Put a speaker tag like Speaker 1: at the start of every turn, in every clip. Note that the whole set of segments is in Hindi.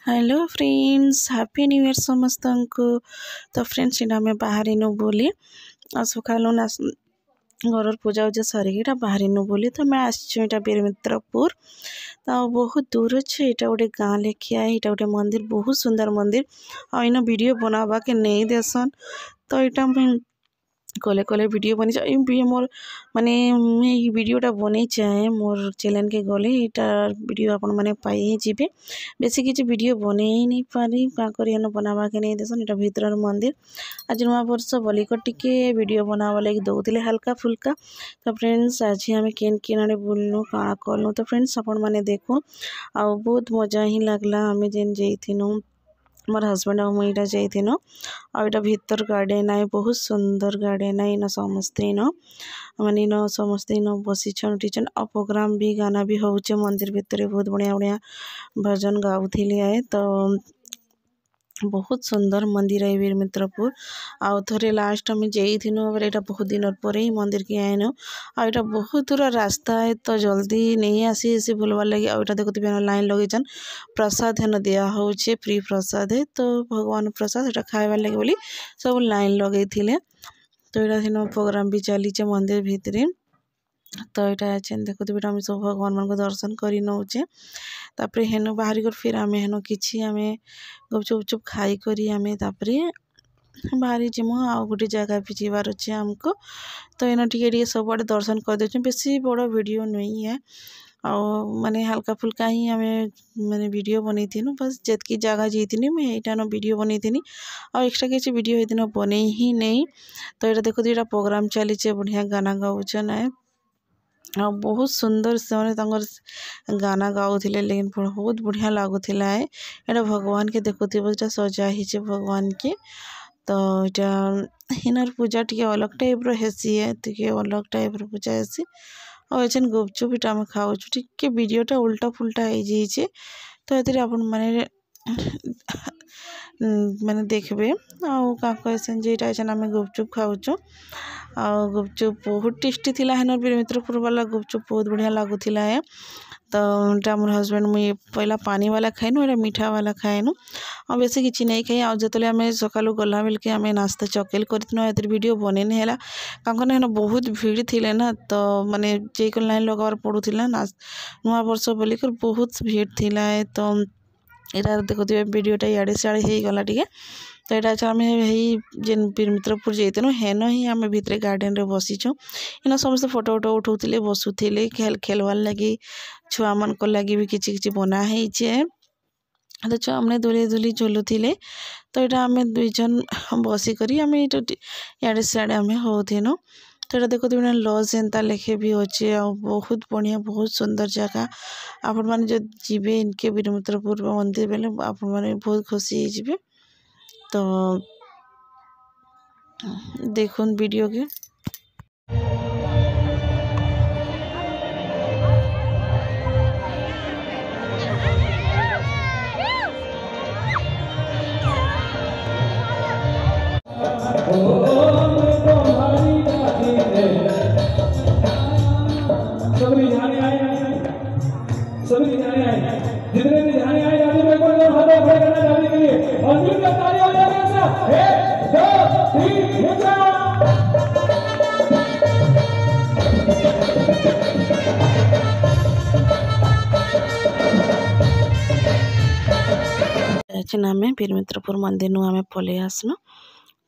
Speaker 1: Hello friends, happy new year समस्त को। तो फ्रेंड्स इना में बाहर इनु बोली और सकालू ना घर पूजा उजा सरिक बाहर बोली तो मैं आटा बीरमित्रपुर तो बहुत दूर अच्छे यहाँ गोटे गाँ लेखिया यहाँ गोटे मंदिर बहुत सुंदर मंदिर आइन वीडियो बनावा के नहीं देसन तो यहाँ मुझे कले कले वीडियो बनी मोर माने वीडियोटा बन चाहे मोर चैनल के गले यहाँ वीडियो आपण मैंने पाई जीवे बेसी किसी वीडियो बन नहीं पारी क्या कर बनावा के नहीं देसन यहाँ भीतर मंदिर आज नुआ वर्ष बोलिक टिके वीडियो बनावा लगी दौले हल्का फुल्का। तो फ्रेंड्स आज आम केन केन आड़े बुलनु काଣା कलु तो फ्रेंड्स आपण मैंने देखु आ बहुत मजा ही लगला आम जेन जाइथिनु मोर हस्बैंड और मुझे जाइथिनु आईटा भीतर गार्डन आए बहुत सुंदर गार्डन है इन समस्ते इन माने इन समस्ते इन बसी उठीचन आ प्रोग्राम भी गाना भी होचे मंदिर भितर बहुत बढ़िया बढ़िया भजन गाउथिले आए तो बहुत सुंदर मंदिर है बीरमित्रपुर आउ थे लास्ट आम जाइथिनु यहाँ बहुत दिन पर ही मंदिर के आईनु आईटा बहुत दूर रास्ता है तो जल्दी नहीं आसी बुलवार लगे आईटा देखुए लाइन लगेचन प्रसाद हेन दिया होचे फ्री प्रसाद है तो भगवान प्रसाद यहाँ खाइबार लगे बोली सब लाइन लगे तो यहाँ प्रोग्राम भी चली मंदिर भितर तो यहाँ देखुए आम सब भगवान मान को दर्शन कर नौचे तापर हेन बाहर कर फिर आम हेन कि आम गुपचुप गुपचुप खाई करी आम तापर बाहरी जीमु आ गोटे जगह भी जीवार अच्छे आमको तो एन टे सब आड़े दर्शन कर दे बेसी बड़ वीडियो नहीं है माने हल्का फुल्का ही आम माने वीडियो बनी थी बस जितकी जगह जाइनी मुझे यहाँ वीडियो बनी थी और एक्स्ट्रा किसी वीडियो ये बने ही नहीं तो यहाँ देखो यहाँ प्रोग्राम चली बढ़िया गाना गाउन है आ बहुत सुंदर से गाना गाउले लेकिन बहुत बढ़िया लगुला है यहाँ भगवान के देखुए सजा ही भगवान के तो यहाँ हिनर पूजा टी अलग टाइप हेसी है टी अलग टाइप पूजा हेसी और ये गुपचुप इटा आम खाऊ टी वीडियोटा उल्टा फुल्टा हो जाइए तो ये आप माने देखबे आ कहसन जे आम गुपचुप खाऊँ आ गुपचुप बहुत टेस्टी थिला हेन बीरमित्रपुर वाला गुपचुप बहुत बढ़िया लगुला है तो मोर हस्बैंड मुझे पहला पानी वाला खाइनु एटा मीठा वाला खाएनु और बेसी किसी नहीं खाई आज जो आम सकालू गला बेल के आम नास्ता चकेल कर वीडियो बनेन है कहीं बहुत भीड़ थिले ना तो माने जे लाइन लगार पड़ूला ना नुआ वर्ष बोलिकर बहुत भीड़ थिला है तो यहाँ देखुए वीडियोटा इे सियाड़े हो गला टे तो यहाँ आम जेन बीरमित्रपुर जाइनु हेन ही आम भितर गार्डन रे बसीचु इन समस्त फोटो वोटो उठाऊले बसुले खेलवार लगी छुआ मान लगी भी किसी बना है तो छुआ मैंने दुली दुली झुलुले तो यहाँ आम दुईजन बसिक आम इे सियाड़े आम होनु तो यहाँ देखो लज एंता लेखे भी अच्छे आ बहुत बढ़िया बहुत सुंदर जगह आपण मैंने जो जीवे इनके बीरमित्रपुर मंदिर बेले आपण मैंने बहुत खुशी हो तो देखुन वीडियो के
Speaker 2: सभी जाने आए जितने भी जाने आए जाने में कोई हाथ खड़े करना जाने के लिए और मिलकर ताली हो जाए ऐसा 1 2 3
Speaker 1: आम बीरमित्रपुर मंदिर नु आम पलि आसनु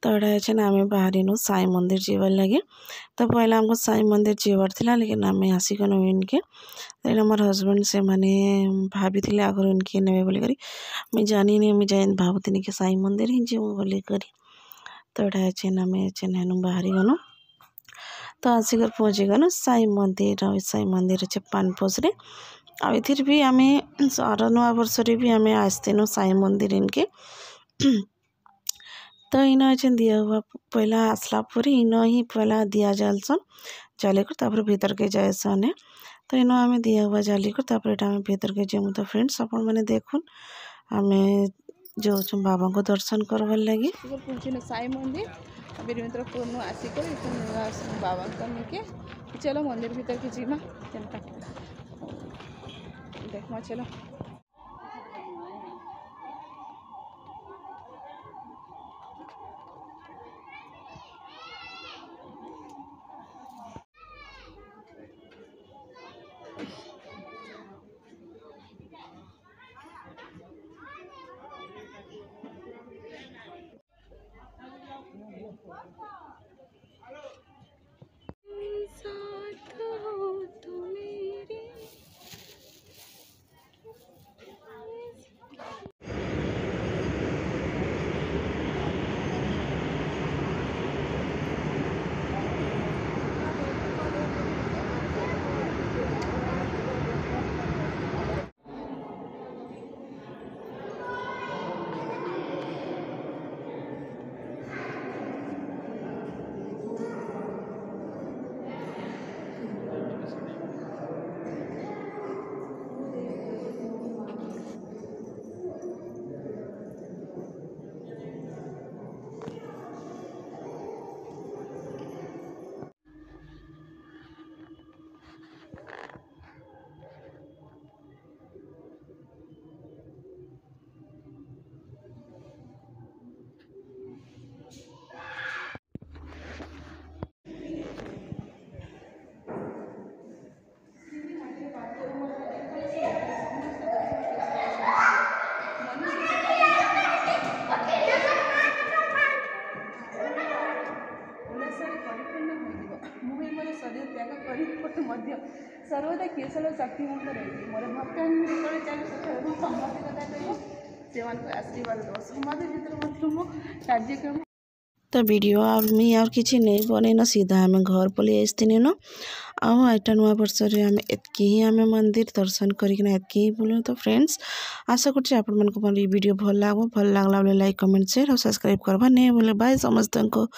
Speaker 1: तो यहाँ आम बाहर साई मंदिर जीवार लगे तो पहले आमको साई मंदिर जीवार था लेकिन आम आसिकनु इनके मोर हस्बैंड से माने भाभी थे आगर इनके ने बोलिक मुझे जानी नहीं मुझे भावुनी कि साई मंदिर ही जीव बोलिक तो यहाँ आम बाहरी गनु तो आसिक पहुँची गनु साई मंदिर अच्छे पानपोसरे आ भी आम सारा नुआ वर्ष भी आम आसतीनु साई मंदिर इनके तो इन अच्छे दिया हुआ पहला आसला पर इन ही पहला दिया जालसन जालिकर भीतर के जाएसन तो इन आम दिया हुआ जालिकर आम भीतर के जाऊँ तो फ्रेंड्स अपन मैंने देखुन आम जो बाबा को दर्शन करवार लगी साई मंदिर बीरमित्रपुर आसिक बाबा के चलो मंदिर भीतर के जीमा देखमा चलो
Speaker 3: सर्वदा केशल शक्तिमंत रही मोर भक्त जेतबे चाहिए से समाधि कथा कह से आशीर्वाद दो समाधि भर मो कार्यक्रम
Speaker 1: तो वीडियो और किसी नहीं बनईन सीधा आम घर पलि आसतीन आईटा नुआ वर्ष आम एतकी ही आम मंदिर दर्शन करना एतकी ही बोलूँ। तो फ्रेंड्स आशा कर वीडियो भल लगला लाइक कमेंट शेयर और सब्सक्राइब करवा नहीं बोले बाय समस्त को।